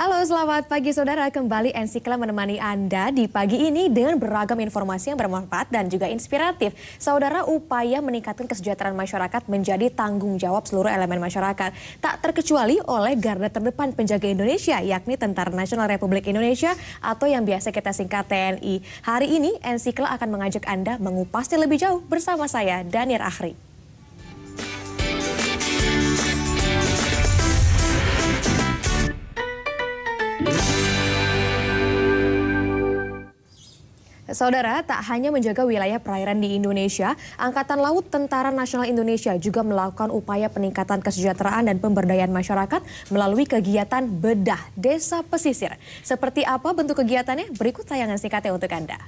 Halo, selamat pagi saudara. Kembali Ensikla menemani Anda di pagi ini dengan beragam informasi yang bermanfaat dan juga inspiratif. Saudara, upaya meningkatkan kesejahteraan masyarakat menjadi tanggung jawab seluruh elemen masyarakat. Tak terkecuali oleh garda terdepan penjaga Indonesia, yakni Tentara Nasional Republik Indonesia atau yang biasa kita singkat TNI. Hari ini Ensikla akan mengajak Anda mengupasnya lebih jauh bersama saya, Daniel Akhri. Saudara, tak hanya menjaga wilayah perairan di Indonesia, Angkatan Laut Tentara Nasional Indonesia juga melakukan upaya peningkatan kesejahteraan dan pemberdayaan masyarakat melalui kegiatan bedah desa pesisir. Seperti apa bentuk kegiatannya? Berikut tayangan singkatnya untuk Anda.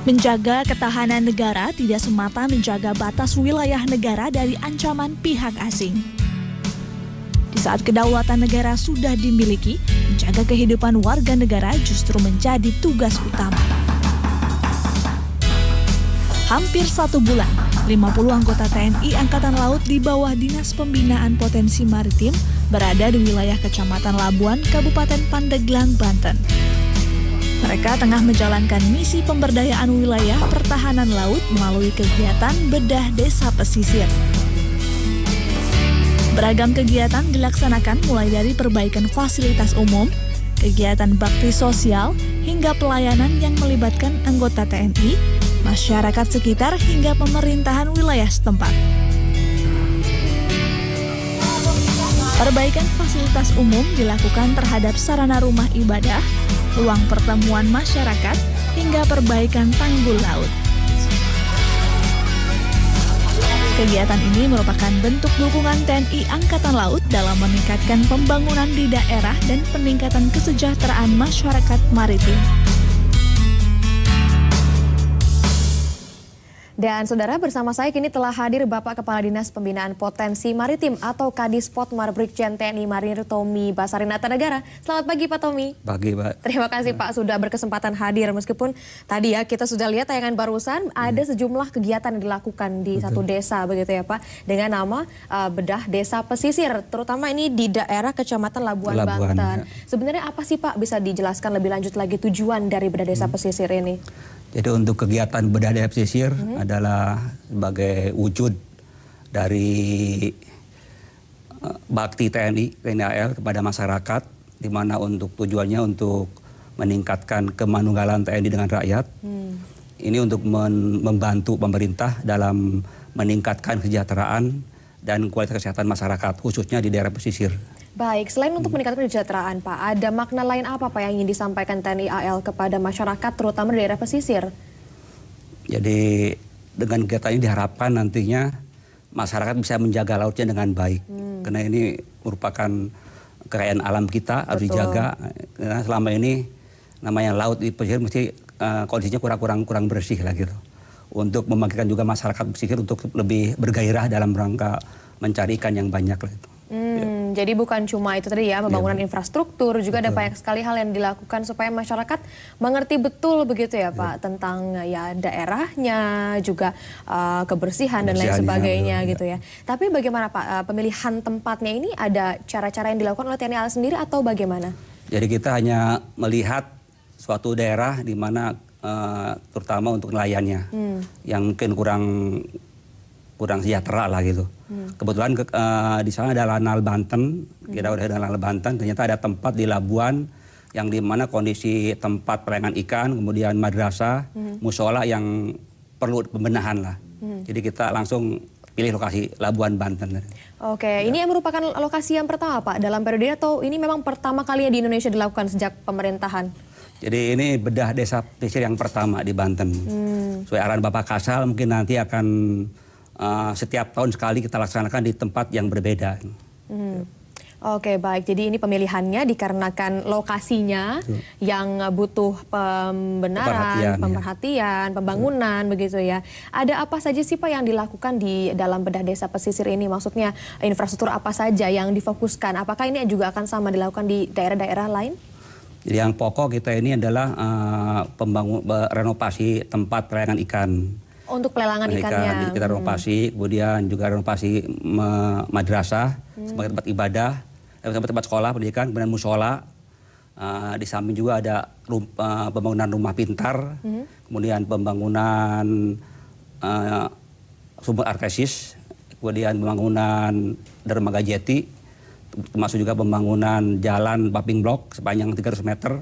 Menjaga ketahanan negara tidak semata menjaga batas wilayah negara dari ancaman pihak asing. Di saat kedaulatan negara sudah dimiliki, menjaga kehidupan warga negara justru menjadi tugas utama. Hampir 1 bulan, 50 anggota TNI Angkatan Laut di bawah Dinas Pembinaan Potensi Maritim berada di wilayah Kecamatan Labuan, Kabupaten Pandeglang, Banten. Mereka tengah menjalankan misi pemberdayaan wilayah pertahanan laut melalui kegiatan bedah desa pesisir. Beragam kegiatan dilaksanakan mulai dari perbaikan fasilitas umum, kegiatan bakti sosial, hingga pelayanan yang melibatkan anggota TNI, masyarakat sekitar hingga pemerintahan wilayah setempat. Perbaikan fasilitas umum dilakukan terhadap sarana rumah ibadah, ruang pertemuan masyarakat, hingga perbaikan tanggul laut. Kegiatan ini merupakan bentuk dukungan TNI Angkatan Laut dalam meningkatkan pembangunan di daerah dan peningkatan kesejahteraan masyarakat maritim. Dan saudara, bersama saya kini telah hadir Bapak Kepala Dinas Pembinaan Potensi Maritim atau Kadispotmar Brigjen TNI Marinir Tommy Basarinata Negara. Selamat pagi Pak Tommy. Pagi Pak. Terima kasih Pak sudah berkesempatan hadir, meskipun tadi ya kita sudah lihat tayangan barusan ada sejumlah kegiatan yang dilakukan di satu desa begitu ya Pak, dengan nama bedah desa pesisir, terutama ini di daerah Kecamatan Labuan Banten. Ya. Sebenarnya apa sih Pak, bisa dijelaskan lebih lanjut lagi tujuan dari bedah desa pesisir ini? Jadi untuk kegiatan bedah desa pesisir adalah sebagai wujud dari bakti TNI AL kepada masyarakat, di mana untuk tujuannya untuk meningkatkan kemanunggalan TNI dengan rakyat. Ini untuk membantu pemerintah dalam meningkatkan kesejahteraan dan kualitas kesehatan masyarakat, khususnya di daerah pesisir. Baik, selain untuk meningkatkan kesejahteraan Pak, ada makna lain apa Pak yang ingin disampaikan TNI AL kepada masyarakat terutama di daerah pesisir? Jadi dengan kegiatan ini diharapkan nantinya masyarakat bisa menjaga lautnya dengan baik. Karena ini merupakan kekayaan alam kita, harus dijaga. Karena selama ini namanya laut di pesisir mesti kondisinya kurang bersih lah gitu. Untuk membangkitkan juga masyarakat pesisir untuk lebih bergairah dalam rangka mencari ikan yang banyak lah itu. Jadi bukan cuma itu tadi ya, pembangunan infrastruktur, juga ada banyak sekali hal yang dilakukan supaya masyarakat mengerti betul begitu ya Pak, tentang ya daerahnya, juga kebersihan dan lain sebagainya gitu ya. Tapi bagaimana Pak, pemilihan tempatnya ini ada cara-cara yang dilakukan oleh TNI AL sendiri atau bagaimana? Jadi kita hanya melihat suatu daerah di mana terutama untuk nelayannya yang mungkin kurang sejahtera lah gitu. Kebetulan di sana ada Lanal Banten, kita udah ada Lanal Banten, ternyata ada tempat di Labuan yang di mana kondisi tempat pelayangan ikan, kemudian madrasah, musola yang perlu pembenahan lah. Jadi kita langsung pilih lokasi Labuan Banten. Oke, ini yang merupakan lokasi yang pertama Pak dalam periode atau ini memang pertama kalinya di Indonesia dilakukan sejak pemerintahan? Jadi ini bedah desa pesisir yang pertama di Banten. Sesuai arahan Bapak Kasal mungkin nanti akan setiap tahun sekali kita laksanakan di tempat yang berbeda. Oke, baik. Jadi ini pemilihannya dikarenakan lokasinya yang butuh pembenaran, pemerhatian, pembangunan begitu ya. Ada apa saja sih Pak yang dilakukan di dalam bedah desa pesisir ini? Maksudnya infrastruktur apa saja yang difokuskan? Apakah ini juga akan sama dilakukan di daerah-daerah lain? Jadi yang pokok kita ini adalah renovasi tempat pelayangan ikan. Untuk pelelangan ikannya. Jadi kita renovasi, kemudian juga renovasi madrasah sebagai tempat ibadah, tempat sekolah pendidikan, kemudian musola. Di samping juga ada pembangunan rumah pintar, kemudian pembangunan sumber artesis, kemudian pembangunan dermaga jeti, termasuk juga pembangunan jalan paving block sepanjang 300 meter,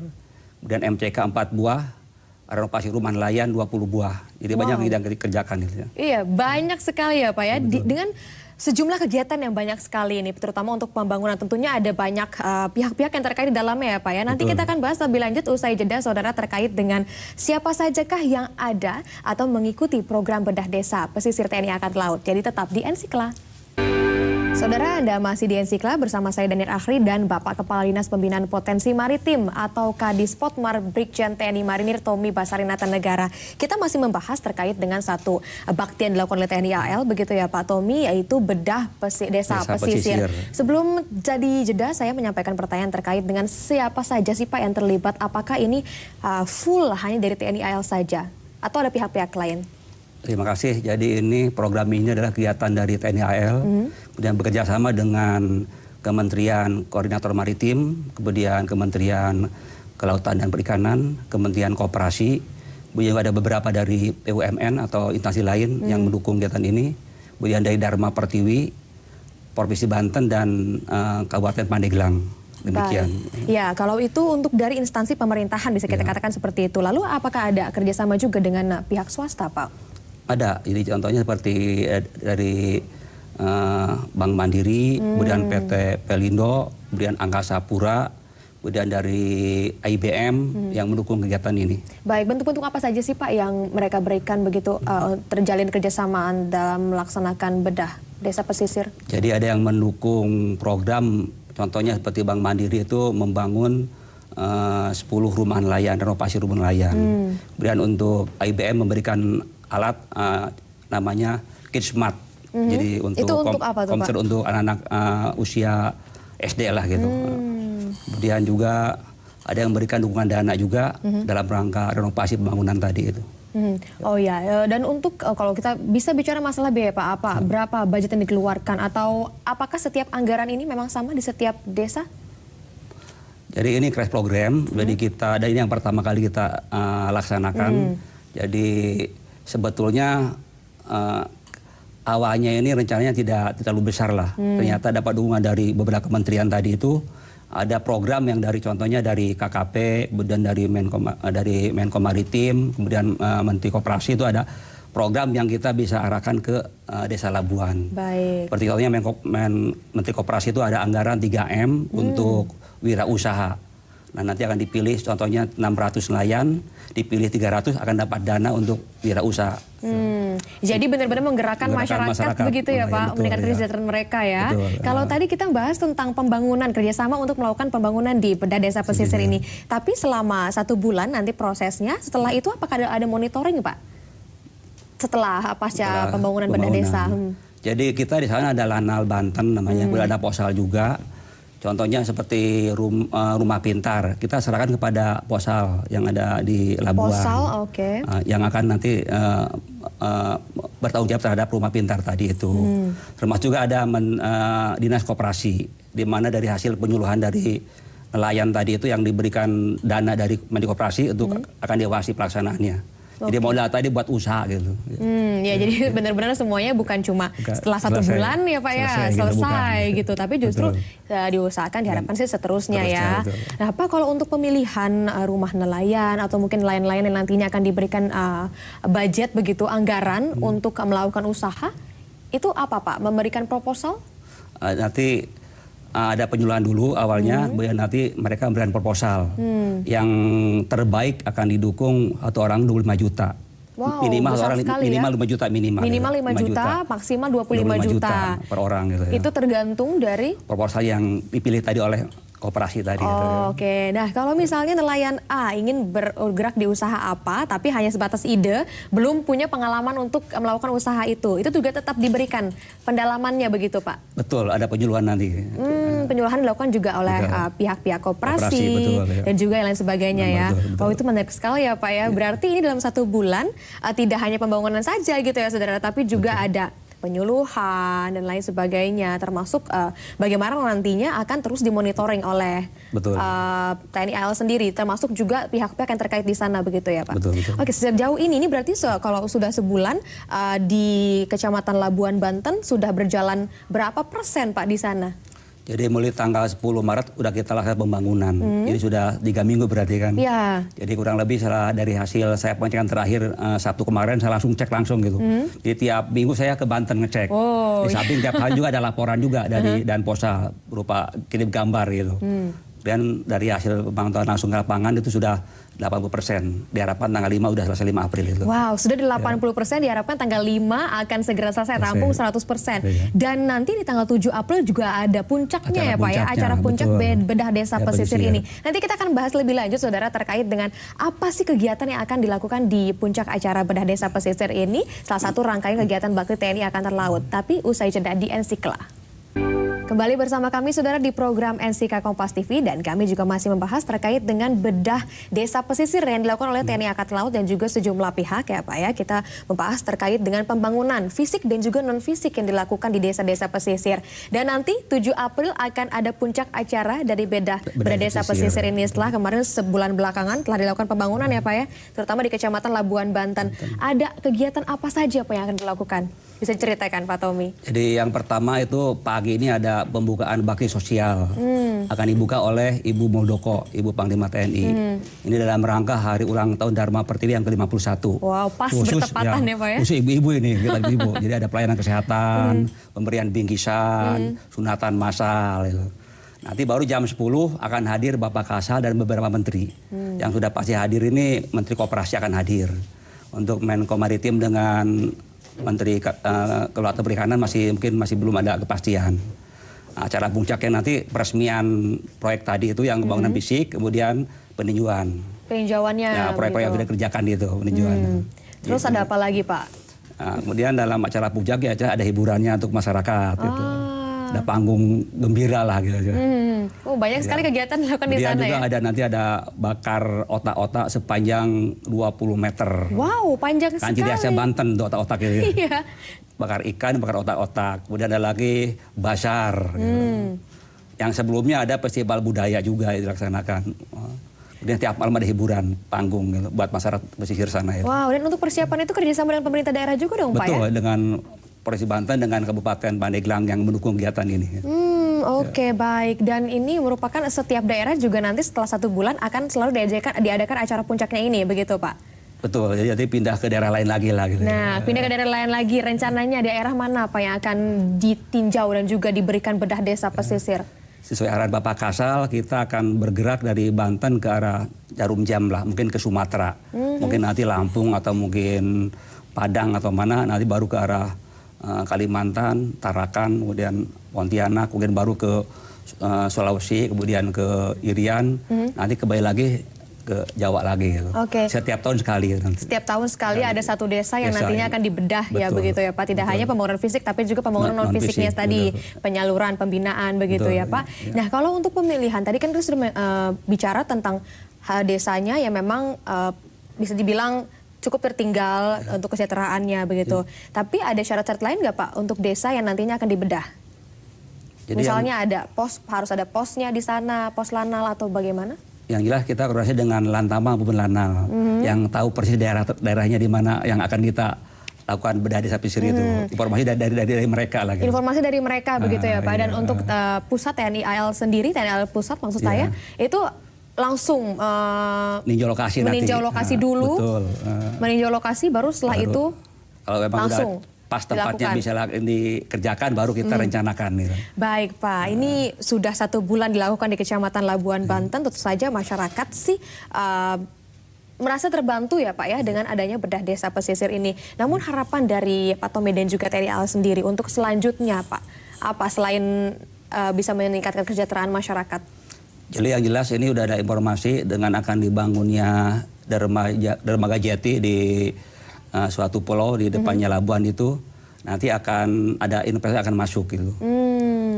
kemudian MCK 4 buah, renovasi rumah nelayan 20 buah. Jadi banyak yang dikerjakan. Gitu ya. Iya, banyak sekali ya Pak ya. Dengan sejumlah kegiatan yang banyak sekali ini, terutama untuk pembangunan tentunya ada banyak pihak-pihak yang terkait di dalamnya ya Pak ya. Nanti kita akan bahas lebih lanjut usai jeda saudara terkait dengan siapa sajakah yang ada atau mengikuti program bedah desa pesisir TNI Angkatan Laut. Jadi tetap di Ensikla. Saudara, Anda masih di Ensikla bersama saya Danir Akhri dan Bapak Kepala Dinas Pembinaan Potensi Maritim atau Kadispotmar Brigjen TNI Marinir Tommy Basarinata Negara. Kita masih membahas terkait dengan satu bakti yang dilakukan oleh TNI AL, begitu ya Pak Tommy, yaitu bedah desa pesisir. Sebelum jadi jeda, saya menyampaikan pertanyaan terkait dengan siapa saja sih Pak yang terlibat. Apakah ini full hanya dari TNI AL saja atau ada pihak-pihak lain? Terima kasih. Jadi ini program ini adalah kegiatan dari TNI AL, kemudian bekerja sama dengan Kementerian Koordinator Maritim, kemudian Kementerian Kelautan dan Perikanan, Kementerian Koperasi, kemudian ada beberapa dari BUMN atau instansi lain yang mendukung kegiatan ini, kemudian dari Dharma Pertiwi, Provinsi Banten dan Kabupaten Pandeglang. Demikian. Ya, kalau itu untuk dari instansi pemerintahan bisa kita katakan seperti itu. Lalu apakah ada kerjasama juga dengan pihak swasta, Pak? Ada, jadi contohnya seperti dari Bank Mandiri, kemudian PT Pelindo, kemudian Angkasa Pura, kemudian dari IBM yang mendukung kegiatan ini. Baik, bentuk-bentuk apa saja sih Pak yang mereka berikan begitu terjalin kerjasamaan dalam melaksanakan bedah desa pesisir? Jadi ada yang mendukung program, contohnya seperti Bank Mandiri itu membangun 10 rumah nelayan, renovasi rumah nelayan. Kemudian untuk IBM memberikan alat namanya KidSmart. Jadi untuk apa tuh, komputer Pak? untuk anak-anak usia SD lah gitu. Kemudian juga ada yang memberikan dukungan dana juga dalam rangka renovasi pembangunan tadi itu. Oh ya, dan untuk kalau kita bisa bicara masalah biaya Pak, berapa budget yang dikeluarkan atau apakah setiap anggaran ini memang sama di setiap desa? Jadi ini crash program, jadi kita, dan ini yang pertama kali kita laksanakan. Jadi sebetulnya awalnya ini rencananya tidak terlalu besar lah. Ternyata dapat dukungan dari beberapa kementerian tadi itu. Ada program yang dari contohnya dari KKP, kemudian dari Menko Maritim, kemudian Menteri Koperasi itu ada program yang kita bisa arahkan ke Desa Labuan. Baik. Seperti contohnya Menteri Koperasi itu ada anggaran 3M untuk wirausaha. Nah nanti akan dipilih contohnya 600 nelayan, dipilih 300 akan dapat dana untuk wirausaha. Jadi benar-benar menggerakkan masyarakat begitu ya Pak, meningkatkan kesejahteraan mereka ya. Betul. Kalau tadi kita bahas tentang pembangunan, kerjasama untuk melakukan pembangunan di bedah desa pesisir ini. Tapi selama 1 bulan nanti prosesnya, setelah itu apakah ada monitoring Pak? Setelah pasca pembangunan bedah desa. Jadi kita di sana ada Lanal Banten namanya, kemudian ada Posal juga. Contohnya seperti rumah pintar, kita serahkan kepada Posal yang ada di Labuan. Posal, oke. Yang akan nanti bertanggung jawab terhadap rumah pintar tadi itu. Termasuk juga ada Dinas Koperasi, di mana dari hasil penyuluhan dari nelayan tadi itu yang diberikan dana dari Menteri Koperasi untuk akan diawasi pelaksanaannya. Jadi modal tadi buat usaha gitu. Ya jadi benar-benar semuanya bukan cuma setelah 1 bulan ya Pak ya selesai gitu, tapi justru diusahakan diharapkan sih seterusnya ya. Betul. Nah Pak, kalau untuk pemilihan rumah nelayan atau mungkin nelayan-nelayan yang nantinya akan diberikan budget begitu, anggaran untuk melakukan usaha, itu apa Pak? Memberikan proposal? Nanti ada penyuluhan dulu awalnya, kemudian nanti mereka memberikan proposal. Yang terbaik akan didukung satu orang 25 juta. Wow, minimal besar orang sekali minimal ya? 5 juta minimal. Minimal 5 juta, maksimal 25 juta per orang gitu ya. Itu tergantung dari proposal yang dipilih tadi oleh koperasi tadi. Oke. Nah, kalau misalnya nelayan A ingin bergerak di usaha apa, tapi hanya sebatas ide, belum punya pengalaman untuk melakukan usaha itu juga tetap diberikan pendalamannya begitu, Pak? Betul, ada penyuluhan nanti. penyuluhan dilakukan juga oleh pihak-pihak koperasi betul, ya. dan juga yang lain sebagainya ya. Betul. Oh, itu menarik sekali ya Pak ya. Berarti ini dalam 1 bulan tidak hanya pembangunan saja gitu ya saudara, tapi juga ada penyuluhan dan lain sebagainya, termasuk bagaimana nantinya akan terus dimonitoring oleh TNI AL sendiri, termasuk juga pihak-pihak yang terkait di sana begitu ya Pak. Betul. Oke, sejauh ini berarti kalau sudah sebulan di Kecamatan Labuan Banten sudah berjalan berapa persen Pak di sana? Jadi mulai tanggal 10 Maret udah kita lakukan pembangunan. Jadi sudah 3 minggu berarti kan. Iya. Jadi kurang lebih dari hasil saya pengecekan terakhir Sabtu kemarin saya langsung cek langsung gitu. Jadi tiap minggu saya ke Banten ngecek. Di samping tiap hari juga ada laporan juga dari Danposa berupa kirim gambar gitu. Dan dari hasil pemantauan langsung ke lapangan itu sudah 80%. Diharapkan tanggal 5 udah selesai 5 April itu. Wow, sudah di 80%, diharapkan tanggal 5 akan segera selesai, rampung 100%. Dan nanti di tanggal 7 April juga ada puncaknya ya Pak ya, acara puncak bedah desa pesisir ini. Nanti kita akan bahas lebih lanjut saudara terkait dengan apa sih kegiatan yang akan dilakukan di puncak acara bedah desa pesisir ini. Salah satu rangkaian kegiatan bakti TNI Angkatan Laut. Tapi usai jeda di Ensikla. Kembali bersama kami saudara di program NCK Kompas TV dan kami juga masih membahas terkait dengan bedah desa pesisir yang dilakukan oleh TNI Angkatan Laut dan juga sejumlah pihak ya Pak ya. Kita membahas terkait dengan pembangunan fisik dan juga non fisik yang dilakukan di desa-desa pesisir. Dan nanti 7 April akan ada puncak acara dari bedah desa pesisir ini setelah kemarin sebulan belakangan telah dilakukan pembangunan ya Pak ya, terutama di Kecamatan Labuan Banten. Ada kegiatan apa saja Pak yang akan dilakukan? Bisa diceritakan Pak Tommy? Jadi yang pertama itu pagi ini ada pembukaan bakti sosial. Akan dibuka oleh Ibu Muldoko, Ibu Panglima TNI. Ini dalam rangka hari ulang tahun Dharma Pertiwi yang ke-51. Wow, pas bertepatan ya Pak ya? Khusus ibu-ibu ini, kita ibu. Jadi ada pelayanan kesehatan, pemberian bingkisan, sunatan massal. Gitu. Nanti baru jam 10 akan hadir Bapak Kasal dan beberapa menteri. Yang sudah pasti hadir ini Menteri Koperasi akan hadir. Untuk Menko Maritim dengan Menteri Kelautan Perikanan mungkin masih belum ada kepastian. Acara puncaknya nanti peresmian proyek tadi itu yang pembangunan fisik, kemudian peninjauan. Peninjauannya. Ya, proyek-proyek yang sudah dikerjakan itu peninjauan. Terus gitu. Ada apa lagi Pak? Nah, kemudian dalam acara puncak ya ada hiburannya untuk masyarakat. Gitu. Ada panggung gembira lah gitu. Oh, banyak sekali kegiatan dilakukan di sana juga ya? ada bakar otak-otak sepanjang 20 meter. Wow, panjang sekali. Kanci desa Banten untuk otak-otak gitu. Iya. Bakar ikan, bakar otak-otak. Kemudian ada lagi basar. Gitu. Yang sebelumnya ada festival budaya juga yang dilaksanakan. Kemudian tiap malam ada hiburan panggung gitu, buat masyarakat pesisir sana. Gitu. Wow, dan untuk persiapan itu kerjasama dengan pemerintah daerah juga dong Pak ya? Betul, dengan Polres Banten dengan Kabupaten Pandeglang yang mendukung kegiatan ini. Oke, baik. Dan ini merupakan setiap daerah juga nanti setelah 1 bulan akan selalu diadakan acara puncaknya ini, begitu Pak? Betul, jadi pindah ke daerah lain lagi lah. Gitu. Nah, pindah ke daerah lain lagi, rencananya daerah mana Pak yang akan ditinjau dan juga diberikan bedah desa pesisir? Sesuai arahan Bapak Kasal, kita akan bergerak dari Banten ke arah Jarum Jam lah, mungkin ke Sumatera. Mungkin nanti Lampung atau mungkin Padang atau mana, nanti baru ke arah Kalimantan, Tarakan, kemudian Pontianak, kemudian baru ke Sulawesi, kemudian ke Irian, nanti kembali lagi ke Jawa lagi gitu. Setiap tahun sekali. Nanti. Setiap tahun sekali ada satu desa yang nantinya akan dibedah. Betul. Ya begitu ya Pak. Tidak hanya pembangunan fisik tapi juga pembangunan non fisiknya tadi, penyaluran, pembinaan begitu ya Pak. Nah, kalau untuk pemilihan tadi kan kita sudah bicara tentang desanya yang memang bisa dibilang cukup tertinggal untuk kesejahteraannya begitu. Tapi ada syarat-syarat lain nggak Pak untuk desa yang nantinya akan dibedah? Jadi misalnya ada harus ada posnya di sana, pos lanal atau bagaimana? Yang jelas kita koordinasi dengan Lantama maupun Lanal yang tahu persis daerahnya di mana yang akan kita lakukan bedah desa pesisir itu. Informasi dari mereka lah. Gitu. Informasi dari mereka begitu ya Pak. Dan untuk pusat TNI AL sendiri, TNI AL pusat maksud saya, itu langsung meninjau lokasi dulu. Betul. Meninjau lokasi baru setelah itu kalau memang langsung pas tempatnya bisa dikerjakan baru kita rencanakan. Gitu. Baik Pak, ini sudah 1 bulan dilakukan di Kecamatan Labuan Banten. Tentu saja masyarakat sih merasa terbantu ya Pak ya dengan adanya bedah desa pesisir ini. Namun harapan dari Pak Tommy dan juga TNI AL sendiri untuk selanjutnya Pak, apa selain bisa meningkatkan kesejahteraan masyarakat? Jadi yang jelas ini udah ada informasi dengan akan dibangunnya dermaga jati di suatu pulau di depannya Labuan itu nanti akan ada investasi akan masuk gitu.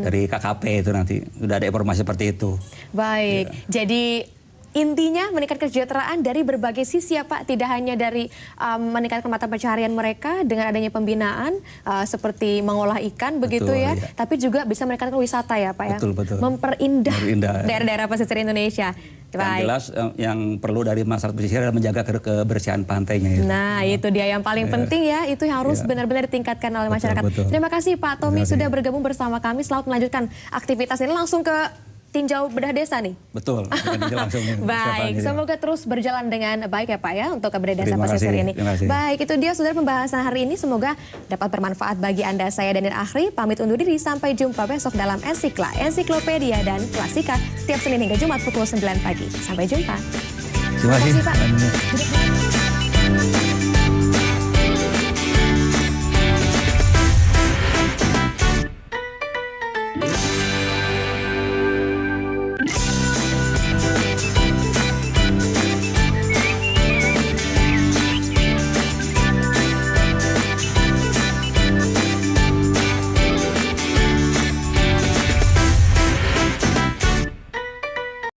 dari KKP itu nanti sudah ada informasi seperti itu. Baik, jadi intinya meningkatkan kesejahteraan dari berbagai sisi ya Pak, tidak hanya dari meningkatkan mata pencaharian mereka dengan adanya pembinaan seperti mengolah ikan begitu ya, tapi juga bisa meningkatkan wisata ya Pak ya, memperindah daerah-daerah pesisir Indonesia. Yang jelas yang perlu dari masyarakat pesisir adalah menjaga kebersihan pantainya. Nah itu dia yang paling penting ya, itu yang harus benar-benar ditingkatkan oleh masyarakat. Terima kasih Pak Tommy sudah bergabung bersama kami, selamat melanjutkan aktivitas ini. Langsung ke tinjau bedah desa nih. Betul. Baik, semoga terus berjalan dengan baik ya Pak ya untuk ke bedah desa pesisir ini. Baik, itu dia saudara pembahasan hari ini, semoga dapat bermanfaat bagi Anda. Saya Danir Akhri, pamit undur diri, sampai jumpa besok dalam Ensiklopedia dan Klasika tiap Senin hingga Jumat pukul 9 pagi. Sampai jumpa. Terima kasih Pak.